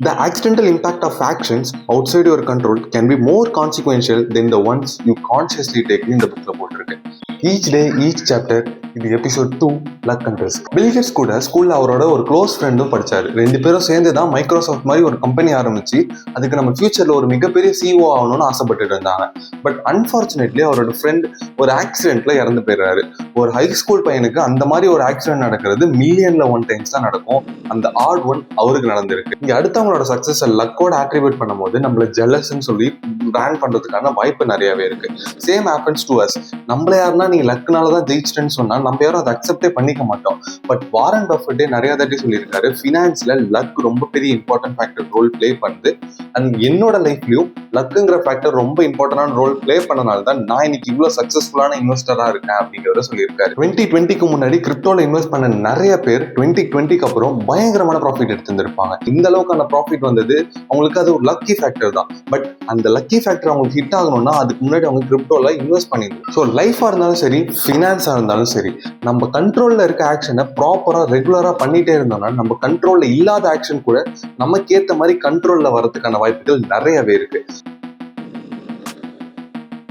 The accidental impact of actions outside your control can be more consequential than the ones you consciously take in the bookல போட்டிருக்கு. Each day, each chapter, இது episode 2 luck and risk. Bill Gates கூட ஸ்கூல்ல அவரோட ஒரு close ஃப்ரெண்டும் படிச்சாரு. ரெண்டு பேரும் சேர்ந்து தான் மைக்ரோசாஃப்ட் மாதிரி ஒரு கம்பெனி ஆரம்பிச்சு அதுக்கு நம்ம ஃபியூச்சர்ல ஒரு மிகப்பெரிய சிஓ ஆகணும்னு ஆசைப்பட்டு இருந்தாங்க. பட் அன்பார்ச்சுனேட்லி அவரோட ஃப்ரெண்ட் ஒரு ஆக்சிடென்ட்ல இறந்து போயிடுறாரு. ஒரு ஹை ஸ்கூல் பையனுக்கு அந்த மாதிரி ஒரு ஆக்சிடென்ட் நடக்கிறது மில்லியன்ல ஒன் டைம்ஸ் தான் நடக்கும். அந்த ஆட் ஒன் அவருக்கு நடந்திருக்கு. இங்க அடுத்தவங்களோட சக்சஸ் லக்கோட ஆட்ரிபியூட் பண்ணும்போது நம்மள ஜெலஸ்ன்னு சொல்லி ரேங்க் பண்றதுக்கான வாய்ப்பு நிறையவே இருக்கு. Same happens to us. நம்மள யாருன்னா நீ லக்னாலதான் ஜெயிச்சிட்டேன்னு சொன்னா நம்ம யாரும் அதை அக்செப்டே பண்ணிக்க மாட்டோம். பட் வாரன் பஃபெட்டே நிறைய தாட்டி சொல்லியிருக்காரு, ஃபினான்ஸ்ல லக் ரொம்ப பெரிய இம்பார்ட்டன்ட் ஃபேக்டர் ரோல் பிளே பண்ணுது. அண்ட் என்னோட லைஃப்லயும் லக்குங்கிற ஃபேக்டர் ரொம்ப இம்பார்ட்டன்டான ரோல் பிளே பண்ணனால தான் நான் இன்னைக்கு இவ்வளவு சக்சஸ்ஃபுல்லான இன்வெஸ்டரா இருக்கேன் அப்படிங்கிறத சொல்லியிருக்காரு. 2020க்கு முன்னாடி கிரிப்டோல இன்வெஸ்ட் பண்ண நிறைய பேர் 2020க்கு அப்புறம் பயங்கரமான ப்ராஃபிட் எடுத்திருந்திருப்பாங்க. இந்த அளவுக்கான ப்ராஃபிட் வந்தது அவங்களுக்கு அது ஒரு லக்கி ஃபேக்டர் தான். பட் அந்த லக்கி ஃபேக்டர் அவங்களுக்கு ஹிட் ஆகணும்னா அதுக்கு முன்னாடி அவங்க கிரிப்டோல இன்வெஸ்ட் பண்ணிருந்தோம். ஸோ லைஃபா இருந்தாலும் சரி, ஃபினான்ஸா இருந்தாலும் சரி, நம்ம கண்ட்ரோல்ல இருக்க ஆக்ஷனை ப்ராப்பரா ரெகுலரா பண்ணிட்டே இருந்தோம்னா நம்ம கண்ட்ரோல்ல இல்லாத ஆக்ஷன் கூட நமக்கு ஏற்ற மாதிரி கண்ட்ரோல்ல வரதுக்கான வாய்ப்புகள் நிறையவே இருக்கு.